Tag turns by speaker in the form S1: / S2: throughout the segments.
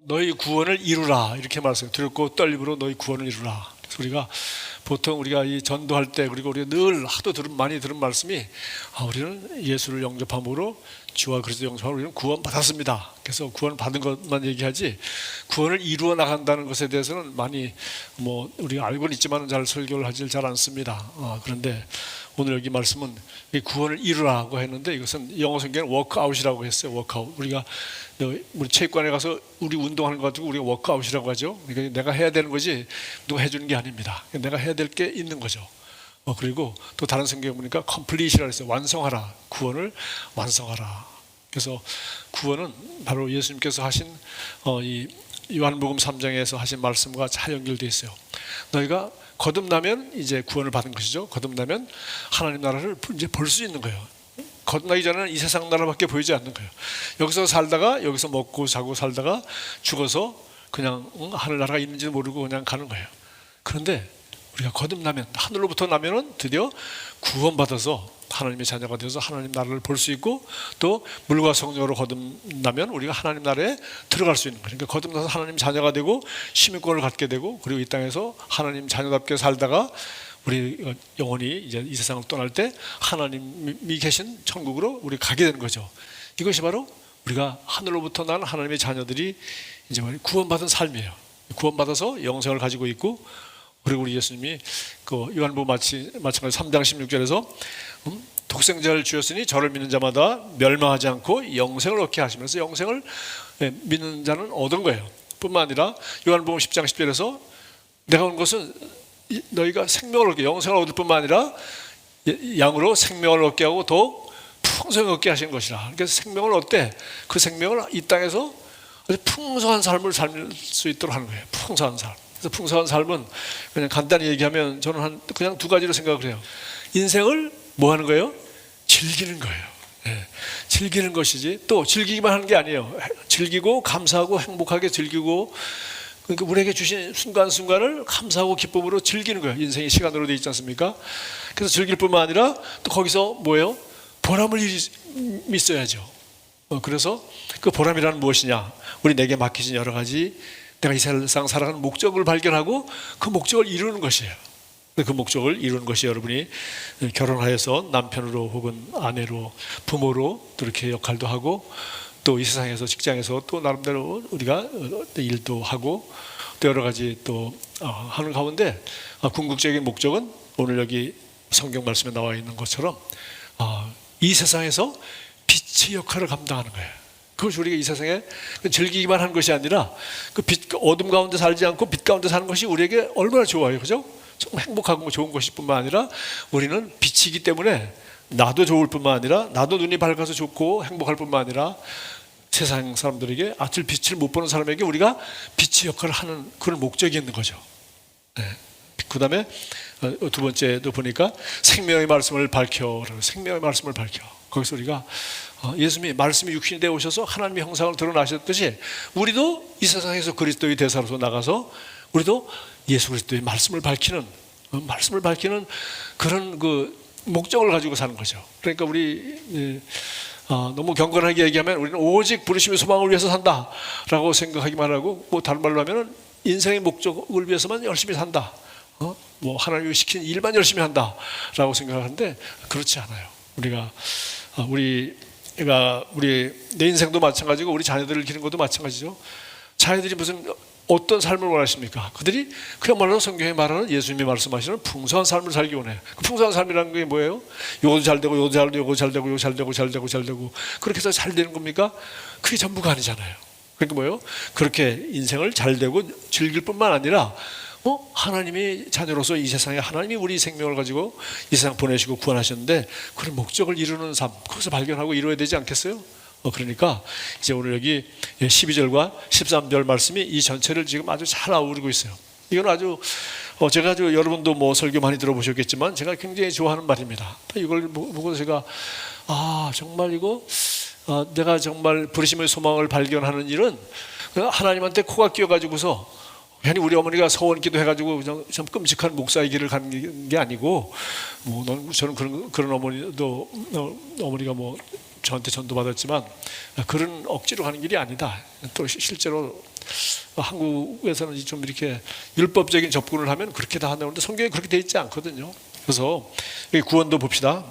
S1: 너희 구원을 이루라 이렇게 말했어요. 두렵고 떨림으로 너희 구원을 이루라. 그래서 우리가 보통 우리가 이 전도할 때, 그리고 우리가 늘 하도 많이 들은 말씀이 우리는 예수를 영접함으로 주와 그리스도 영접함으로 우리는 구원 받았습니다. 그래서 구원 받은 것만 얘기하지 구원을 이루어 나간다는 것에 대해서는 많이 우리가 알고는 있지만 잘 설교를 하질 잘 않습니다. 그런데 오늘 여기 말씀은 구원을 이루라고 했는데 이것은 영어 성경은 워크아웃이라고 했어요. 워크아웃. 우리가 우리 체육관에 가서 우리 운동하는 거 가지고 우리가 워크아웃이라고 하죠. 그러니까 내가 해야 되는 거지 누가 해주는 게 아닙니다. 내가 해야 될 게 있는 거죠. 그리고 또 다른 성경에 보니까 complete이라고 했어요. 완성하라. 구원을 완성하라. 그래서 구원은 바로 예수님께서 하신 이 요한복음 3장에서 하신 말씀과 잘 연결되어 있어요. 너희가 거듭나면 이제 구원을 받은 것이죠. 거듭나면 하나님 나라를 이제 볼 수 있는 거예요. 거듭나기 전에는 이 세상 나라밖에 보이지 않는 거예요. 여기서 살다가 여기서 먹고 자고 살다가 죽어서 그냥 하늘나라가 있는지도 모르고 그냥 가는 거예요. 그런데 우리가 거듭나면, 하늘로부터 나면은 드디어 구원받아서 하나님의 자녀가 되어서 하나님 나라를 볼 수 있고, 또 물과 성령으로 거듭나면 우리가 하나님 나라에 들어갈 수 있는 거예요. 그러니까 거듭나서 하나님 자녀가 되고 시민권을 갖게 되고, 그리고 이 땅에서 하나님 자녀답게 살다가 우리 영혼이 이제 이 세상을 떠날 때 하나님이 계신 천국으로 우리 가게 되는 거죠. 이것이 바로 우리가 하늘로부터 난 하나님의 자녀들이 이제 구원받은 삶이에요. 구원받아서 영생을 가지고 있고, 그리고 우리 예수님이 그 요한복음 마찬가지 3장 16절에서 독생자를 주셨으니 저를 믿는 자마다 멸망하지 않고 영생을 얻게 하시면서 영생을 믿는 자는 얻은 거예요. 뿐만 아니라 요한복음 10장 10절에서 내가 온 것은 너희가 생명을 얻게, 영생을 얻을 뿐만 아니라 양으로 생명을 얻게 하고 더 풍성히 얻게 하시는 것이라. 그래서 생명을 얻되 그 생명을 이 땅에서 아주 풍성한 삶을 살 수 있도록 하는 거예요. 풍성한 삶. 그래서 풍성한 삶은 그냥 간단히 얘기하면 저는 그냥 두 가지로 생각을 해요. 인생을 뭐 하는 거예요? 즐기는 거예요. 즐기는 것이지, 또 즐기기만 하는 게 아니에요. 즐기고 감사하고 행복하게 즐기고, 그러니까 우리에게 주신 순간순간을 감사하고 기쁨으로 즐기는 거예요. 인생이 시간으로 되어 있지 않습니까? 그래서 즐길 뿐만 아니라 또 거기서 뭐예요? 보람을 있어야죠. 그래서 그 보람이란 무엇이냐? 우리 내게 맡기신 여러 가지 내가 이 세상 살아가는 목적을 발견하고 그 목적을 이루는 것이에요. 그 목적을 이루는 것이 여러분이 결혼하여서 남편으로 혹은 아내로 부모로 또 이렇게 역할도 하고, 또 이 세상에서 직장에서 또 나름대로 우리가 일도 하고 또 여러 가지 또 하는 가운데 궁극적인 목적은 오늘 여기 성경 말씀에 나와 있는 것처럼 이 세상에서 빛의 역할을 감당하는 거예요. 그것이 우리가 이 세상에 즐기기만 한 것이 아니라 그 어둠 가운데 살지 않고 빛 가운데 사는 것이 우리에게 얼마나 좋아요. 그죠? 정말 행복하고 좋은 것일 뿐만 아니라 우리는 빛이기 때문에 나도 좋을 뿐만 아니라 나도 눈이 밝아서 좋고 행복할 뿐만 아니라 세상 사람들에게 아찔 빛을 못 보는 사람에게 우리가 빛의 역할을 하는 그런 목적이 있는 거죠. 그 다음에 두 번째도 보니까 생명의 말씀을 밝혀. 생명의 말씀을 밝혀. 거기서 우리가 예수님이 말씀이 육신이 되어 오셔서 하나님의 형상을 드러나셨듯이 우리도 이 세상에서 그리스도의 대사로서 나가서 우리도 예수 그리스도의 말씀을 밝히는 그런 그 목적을 가지고 사는 거죠. 그러니까 우리 너무 경건하게 얘기하면 우리는 오직 부르심의 소망을 위해서 산다라고 생각하기만 하고, 다른 말로 하면 인생의 목적을 위해서만 열심히 산다. 하나님이 시킨 일만 열심히 한다라고 생각하는데 그렇지 않아요. 우리 내 인생도 마찬가지고 우리 자녀들을 기르는 것도 마찬가지죠. 자녀들이 무슨 어떤 삶을 원하십니까? 그들이 그야말로 성경에 말하는 예수님이 말씀하시는 풍성한 삶을 살기 원해요. 그 풍성한 삶이라는 게 뭐예요? 요것도 잘 되고 요것도 잘 되고 요것도 잘 되고 요것도 잘 되고 잘 되고 잘 되고 그렇게 해서 잘 되는 겁니까? 그게 전부가 아니잖아요. 그러니까 뭐예요? 그렇게 인생을 잘 되고 즐길 뿐만 아니라 하나님이 자녀로서 이 세상에 하나님이 우리 생명을 가지고 이 세상 보내시고 구원하셨는데 그런 목적을 이루는 삶, 거기서 발견하고 이루어야 되지 않겠어요? 그러니까 이제 오늘 여기 12절과 13절 말씀이 이 전체를 지금 아주 잘 아우르고 있어요. 이건 아주 제가 여러분도 설교 많이 들어보셨겠지만 제가 굉장히 좋아하는 말입니다. 이걸 보고 제가 정말 이거 내가 정말 부르심의 소망을 발견하는 일은 하나님한테 코가 끼어가지고서 괜히 우리 어머니가 서원기도 해가지고 그냥 참 끔찍한 목사의 길을 가는 게 아니고, 저는 그런 어머니도 어머니가 저한테 전도받았지만 그런 억지로 가는 길이 아니다. 또 실제로 한국에서는 좀 이렇게 율법적인 접근을 하면 그렇게 다 한다는데 성경에 그렇게 돼 있지 않거든요. 그래서 여기 구원도 봅시다.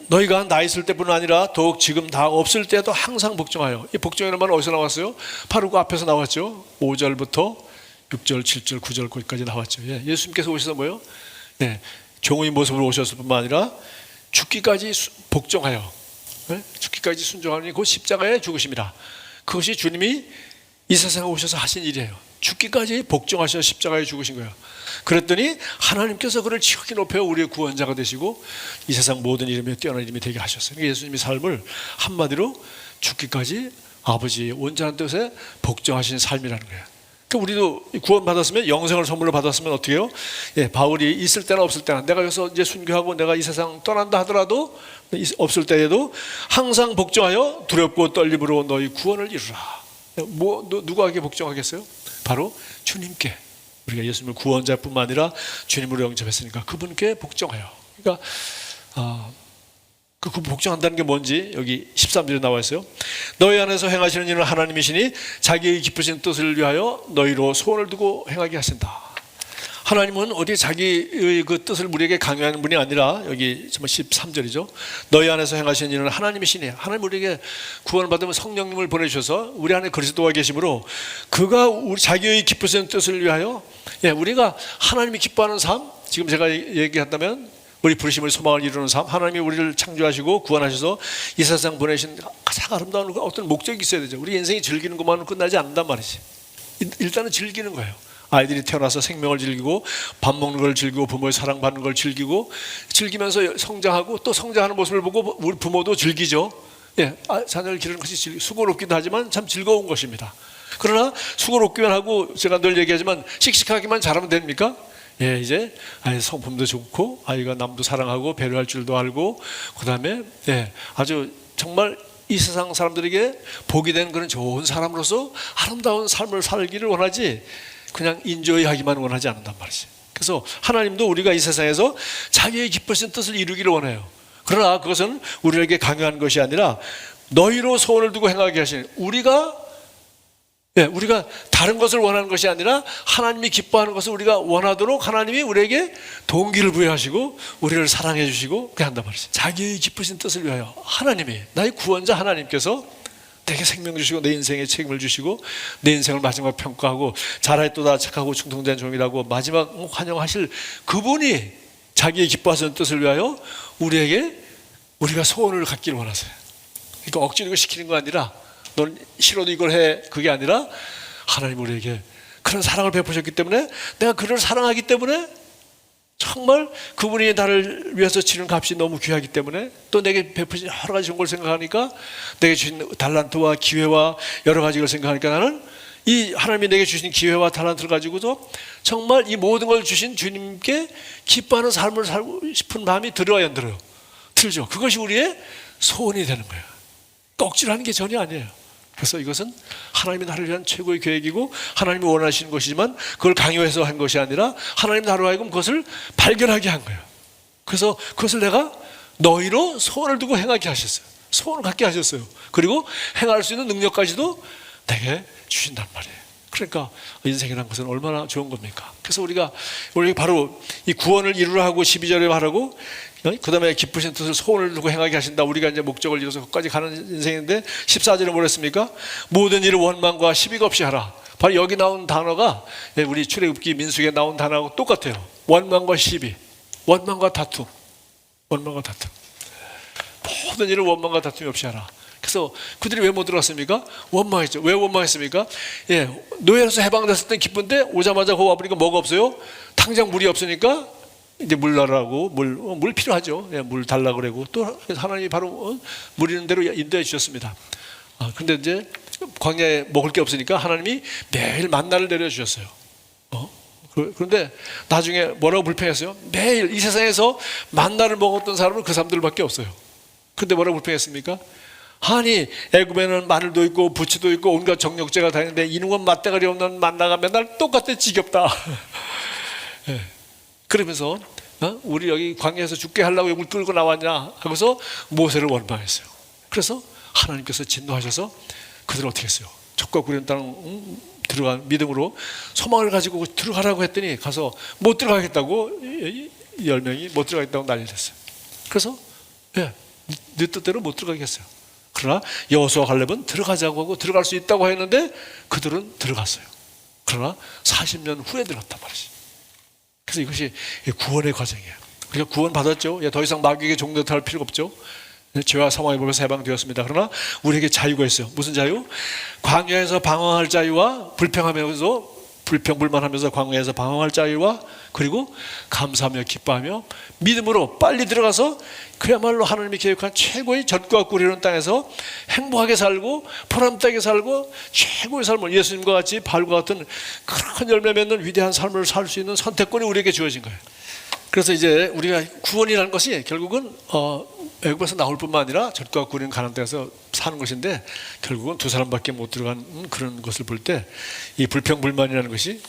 S1: 너희가 나 있을 때뿐 아니라 더욱 지금 다 없을 때도 항상 복종하여. 이 복종이라는 말은 어디서 나왔어요? 바로 그 앞에서 나왔죠. 5절부터 6절, 7절, 9절 거기까지 나왔죠. 예수님께서 오셔서 뭐요? 종의 모습으로 오셨을 뿐만 아니라 죽기까지 복종하여, 죽기까지 순종하니 곧 십자가에 죽으심이라. 그것이 주님이 이 세상에 오셔서 하신 일이에요. 죽기까지 복종하셔서 십자가에 죽으신 거예요. 그랬더니 하나님께서 그를 지극히 높여 우리의 구원자가 되시고 이 세상 모든 이름에 뛰어난 이름이 되게 하셨어요. 예수님의 삶을 한마디로 죽기까지 아버지의 온전한 뜻에 복종하신 삶이라는 거예요. 그러니까 우리도 구원 받았으면, 영생을 선물로 받았으면 어떻게 해요? 바울이 있을 때나 없을 때나, 내가 여기서 이제 순교하고 내가 이 세상 떠난다 하더라도 없을 때에도 항상 복종하여 두렵고 떨림으로 너희 구원을 이루라. 누구에게 복종하겠어요? 바로 주님께. 우리가 예수님을 구원자뿐만 아니라 주님으로 영접했으니까 그분께 복종하여. 그러니까 그 복종한다는 게 뭔지 여기 13절에 나와 있어요. 너희 안에서 행하시는 일은 하나님이시니 자기의 기쁘신 뜻을 위하여 너희로 소원을 두고 행하게 하신다. 하나님은 어디 자기의 그 뜻을 우리에게 강요하는 분이 아니라, 여기 13절이죠. 너희 안에서 행하시는 일은 하나님이시니, 하나님 우리에게 구원을 받으면 성령님을 보내주셔서 우리 안에 그리스도가 계심으로 그가 우리 자기의 기쁘신 뜻을 위하여, 우리가 하나님이 기뻐하는 삶, 지금 제가 얘기한다면 우리 부르심을 소망을 이루는 삶, 하나님이 우리를 창조하시고 구원하셔서 이 세상 보내신 가장 아름다운 어떤 목적이 있어야 되죠. 우리 인생이 즐기는 것만으로 끝나지 않는단 말이지. 일단은 즐기는 거예요. 아이들이 태어나서 생명을 즐기고 밥 먹는 걸 즐기고 부모의 사랑받는 걸 즐기고, 즐기면서 성장하고 또 성장하는 모습을 보고 우리 부모도 즐기죠. 자녀를 기르는 것이 수고롭기도 하지만 참 즐거운 것입니다. 그러나 수고롭기만 하고, 제가 늘 얘기하지만 씩씩하기만 잘하면 됩니까? 이제 아이 성품도 좋고 아이가 남도 사랑하고 배려할 줄도 알고, 그 다음에 아주 정말 이 세상 사람들에게 복이 된 그런 좋은 사람으로서 아름다운 삶을 살기를 원하지, 그냥 인조이하기만 원하지 않는단 말이지. 그래서 하나님도 우리가 이 세상에서 자기의 기쁘신 뜻을 이루기를 원해요. 그러나 그것은 우리에게 강요하는 것이 아니라 너희로 소원을 두고 행하게 하시는, 우리가 다른 것을 원하는 것이 아니라 하나님이 기뻐하는 것을 우리가 원하도록 하나님이 우리에게 동기를 부여하시고 우리를 사랑해 주시고 그렇게 한단 말이지. 자기의 기쁘신 뜻을 위하여, 하나님이, 나의 구원자 하나님께서 내게 생명 주시고 내 인생에 책임을 주시고 내 인생을 마지막 평가하고 잘하였도다 착하고 충성된 종이라고 마지막 환영하실 그분이 자기의 기뻐하시는 뜻을 위하여 우리가 소원을 갖기를 원하세요. 그러니까 억지로 시키는 거 아니라, 넌 싫어도 이걸 해, 그게 아니라 하나님 우리에게 그런 사랑을 베푸셨기 때문에, 내가 그를 사랑하기 때문에, 정말 그분이 나를 위해서 치는 값이 너무 귀하기 때문에, 또 내게 베푸신 여러 가지 좋은 걸 생각하니까, 내게 주신 달란트와 기회와 여러 가지 걸 생각하니까, 나는 이 하나님이 내게 주신 기회와 달란트를 가지고도 정말 이 모든 걸 주신 주님께 기뻐하는 삶을 살고 싶은 마음이 들어요, 안 들어요? 들죠. 그것이 우리의 소원이 되는 거예요. 억지로 하는 게 전혀 아니에요. 그래서 이것은 하나님이 나를 위한 최고의 계획이고 하나님이 원하시는 것이지만 그걸 강요해서 한 것이 아니라 하나님 나로 하여금 그것을 발견하게 한 거예요. 그래서 그것을 내가 너희로 소원을 두고 행하게 하셨어요. 소원을 갖게 하셨어요. 그리고 행할 수 있는 능력까지도 내게 주신단 말이에요. 그러니까 인생이라는 것은 얼마나 좋은 겁니까? 그래서 우리가 바로 이 구원을 이루라 하고 12절에 하라고, 그 다음에 기쁘신 뜻을 소원을 두고 행하게 하신다. 우리가 이제 목적을 이뤄서 거기까지 가는 인생인데 14절에 뭐랬습니까? 모든 일을 원망과 시비가 없이 하라. 바로 여기 나온 단어가 우리 출애굽기 민수기에 나온 단어하고 똑같아요. 원망과 시비, 원망과 다툼, 원망과 다툼. 모든 일을 원망과 다툼이 없이 하라. 그래서 그들이 왜 못 들어갔습니까? 원망했죠. 왜 원망했습니까? 노예로서 해방됐을 땐 기쁜데 오자마자 거기 와보니까 뭐가 없어요? 당장 물이 없으니까 이제 물 달라고, 물 필요하죠. 물 달라고 그러고, 또 하나님이 바로 물 있는 대로 인도해 주셨습니다. 근데 이제 광야에 먹을 게 없으니까 하나님이 매일 만나를 내려주셨어요. 그런데 나중에 뭐라고 불평했어요? 매일 이 세상에서 만나를 먹었던 사람은 그 사람들밖에 없어요. 근데 뭐라고 불평했습니까? 아니 애굽에는 마늘도 있고 부추도 있고 온갖 정력제가 다 있는데 이놈은 맛대가리 없는 만나가 맨날 똑같아, 지겹다. 그러면서 우리 여기 광야에서 죽게 하려고 여기 끌고 나왔냐 하고서 모세를 원망했어요. 그래서 하나님께서 진노하셔서 그들을 어떻게 했어요? 적과 구리는 땅 들어간 믿음으로 소망을 가지고 들어가라고 했더니 가서 못 들어가겠다고 10명이 못 들어가겠다고 난리 났어요. 그래서 네 뜻대로 못 들어가겠어요. 그러나 여호수아 갈렙은 들어가자고 하고 들어갈 수 있다고 했는데 그들은 들어갔어요. 그러나 40년 후에 들어갔단 말이지. 그래서 이것이 구원의 과정이에요. 우리가 구원 받았죠. 더 이상 마귀에게 종노릇할 필요가 없죠. 죄와 사망의 법에서 해방되었습니다. 그러나 우리에게 자유가 있어요. 무슨 자유? 광야에서 방황할 자유와 불평불만하면서 광야에서 방황할 자유와 그리고 감사하며 기뻐하며 믿음으로 빨리 들어가서 그야말로 하나님이 계획한 최고의 젖과 꿀 흐르는 땅에서 행복하게 살고 보람되게 살고 최고의 삶을 예수님과 같이 발과 같은 큰 열매 맺는 위대한 삶을 살 수 있는 선택권이 우리에게 주어진 거예요. 그래서 이제 우리가 구원이라는 것이 결국은 애굽에서 나올 뿐만 아니라 젖과 꿀인 가나안 땅에서 사는 것인데 결국은 두 사람밖에 못 들어간 그런 것을 볼 때 이 불평불만이라는 것이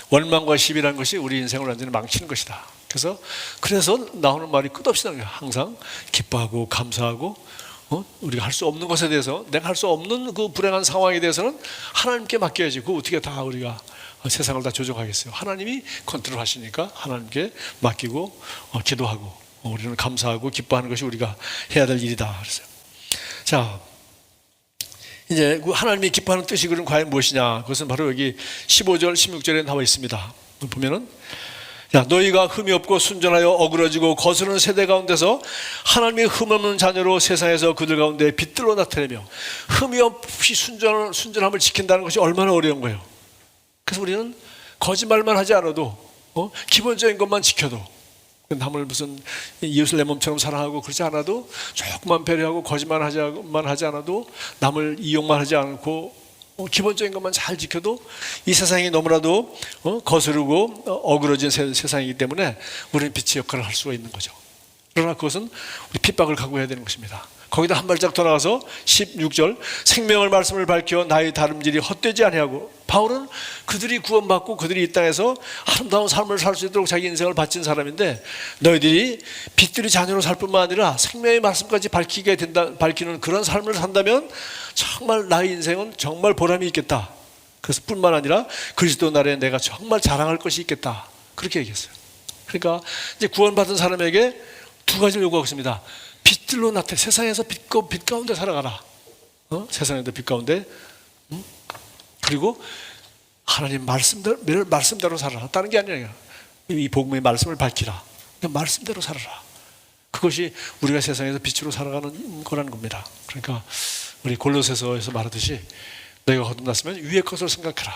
S1: 원망과 시비라는 것이 우리 인생을 완전히 망치는 것이다. 그래서 나오는 말이 끝없이 나와요. 항상 기뻐하고 감사하고 우리가 할 수 없는 것에 대해서 내가 할 수 없는 그 불행한 상황에 대해서는 하나님께 맡겨야지. 그 어떻게 다 우리가 세상을 다 조정하겠어요. 하나님이 컨트롤 하시니까 하나님께 맡기고 기도하고 우리는 감사하고 기뻐하는 것이 우리가 해야 될 일이다. 그랬어요. 자, 이제 하나님이 기뻐하는 뜻이 그럼 과연 무엇이냐? 그것은 바로 여기 15절, 16절에 나와 있습니다. 보면은 너희가 흠이 없고 순전하여 어그러지고 거스르는 세대 가운데서 하나님의 흠 없는 자녀로 세상에서 그들 가운데 빛들로 나타내며 흠이 없이 순전함을 지킨다는 것이 얼마나 어려운 거예요. 그래서 우리는 거짓말만 하지 않아도 기본적인 것만 지켜도 남을 무슨 이웃을 내 몸처럼 사랑하고 그렇지 않아도 조금만 배려하고 거짓말만 하지 않아도 남을 이용만 하지 않고 기본적인 것만 잘 지켜도 이 세상이 너무나도 거스르고 어그러진 세상이기 때문에 우리는 빛의 역할을 할 수가 있는 거죠. 그러나 그것은 우리 핍박을 각오해야 되는 것입니다. 거기다 한 발짝 더 나가서 16절 생명을 말씀을 밝혀 나의 다름질이 헛되지 아니하고 바울은 그들이 구원받고 그들이 이 땅에서 아름다운 삶을 살 수 있도록 자기 인생을 바친 사람인데 너희들이 빛들이 자녀로 살 뿐만 아니라 생명의 말씀까지 밝히는 그런 삶을 산다면 정말 나의 인생은 정말 보람이 있겠다. 그래서 뿐만 아니라 그리스도 나라에 내가 정말 자랑할 것이 있겠다. 그렇게 얘기했어요. 그러니까 이제 구원받은 사람에게 두 가지를 요구하고 있습니다. 빛들로 나타내 세상에서 빛 가운데 살아가라. 세상에도 빛 가운데 그리고 하나님 말씀대로 살아라. 다른 게 아니라 이 복음의 말씀을 밝히라. 그냥 말씀대로 살아라. 그것이 우리가 세상에서 빛으로 살아가는 거라는 겁니다. 그러니까 우리 골로새서에서 말하듯이 너희가 거듭났으면 위의 것을 생각해라.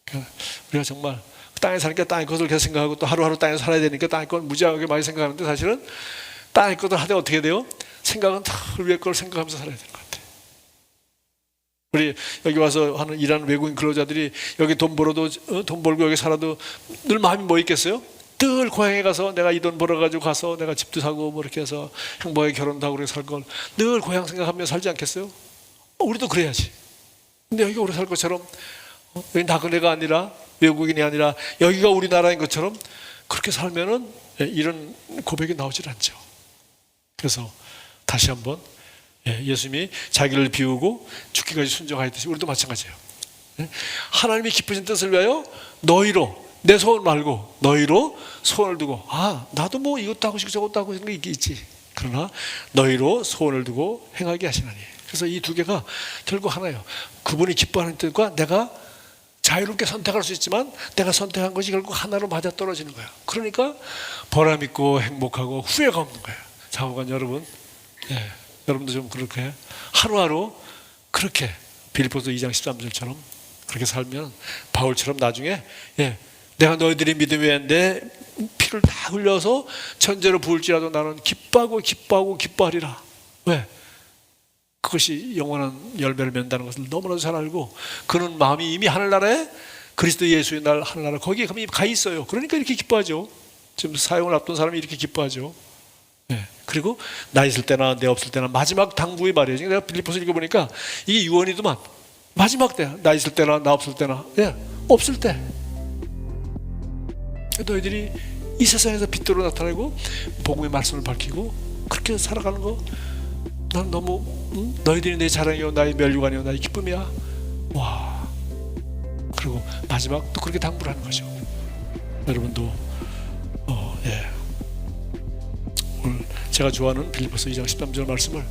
S1: 그러니까 우리가 정말 땅에 사니까 땅의 것을 계속 생각하고 또 하루하루 땅에 살아야 되니까 땅의 것 무지하게 많이 생각하는데 사실은 땅의 것을 하되 어떻게 돼요? 생각은 다 위의 걸 생각하면서 살아야 되는 것 같아요. 우리 여기 와서 일하는 외국인 근로자들이 여기 돈 벌고 여기 살아도 늘 마음이 뭐 있겠어요? 늘 고향에 가서 내가 이 돈 벌어가지고 가서 내가 집도 사고 뭐 이렇게 해서 행복하게 결혼도 하고 그렇게 살 걸 늘 고향 생각하며 살지 않겠어요? 우리도 그래야지. 근데 여기가 우리 살 것처럼 여기 나그네가 아니라 외국인이 아니라 여기가 우리나라인 것처럼 그렇게 살면은 이런 고백이 나오질 않죠. 그래서 다시 한번 예수님이 자기를 비우고 죽기까지 순종하였듯이 우리도 마찬가지예요. 하나님이 기쁘신 뜻을 위하여 너희로 내 소원 말고 너희로 소원을 두고 나도 뭐 이것도 하고 싶고 저것도 하고 싶은 게 있지. 그러나 너희로 소원을 두고 행하게 하시나니. 그래서 이 두 개가 결국 하나예요. 그분이 기뻐하는 뜻과 내가 자유롭게 선택할 수 있지만 내가 선택한 것이 결국 하나로 맞아떨어지는 거예요. 그러니까 보람 있고 행복하고 후회가 없는 거예요. 자오간 여러분, 여러분도 좀 그렇게 하루하루 그렇게 빌립보서 2장 13절처럼 그렇게 살면 바울처럼 나중에 내가 너희들이 믿음 위에 내 피를 다 흘려서 천재로 부을지라도 나는 기뻐하리라. 왜? 그것이 영원한 열매를 맺는다는 것을 너무나도 잘 알고 그는 마음이 이미 하늘나라에 그리스도 예수의 날 하늘나라 거기에 가 있어요. 그러니까 이렇게 기뻐하죠. 지금 사형을 앞둔 사람이 이렇게 기뻐하죠. 그리고 나 있을 때나 내 없을 때나 마지막 당부의 말이에요. 내가 빌립보서 읽어보니까 이게 유언이더만 마지막 때야. 나 있을 때나 나 없을 때나 없을 때 너희들이 이 세상에서 빛으로 나타내고 복음의 말씀을 밝히고 그렇게 살아가는 거 난 너무 너희들이 내 자랑이요 나의 멸류관이요 나의 기쁨이야. 와. 그리고 마지막 또 그렇게 당부를 하는 거죠. 여러분도 예. 오늘 제가 좋아하는 빌립보서 2장 13절 말씀을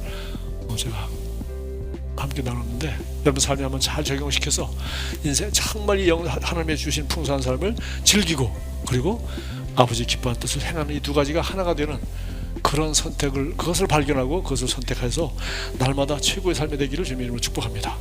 S1: 제가 함께 나눴는데, 여러분 삶에 한번 잘 적용시켜서 인생 정말 이 하나님의 주신 풍성한 삶을 즐기고, 그리고 아버지 기뻐하는 뜻을 행하는 이 두 가지가 하나가 되는 그런 선택을, 그것을 발견하고 그것을 선택해서 날마다 최고의 삶이 되기를 주님의 이름으로 축복합니다.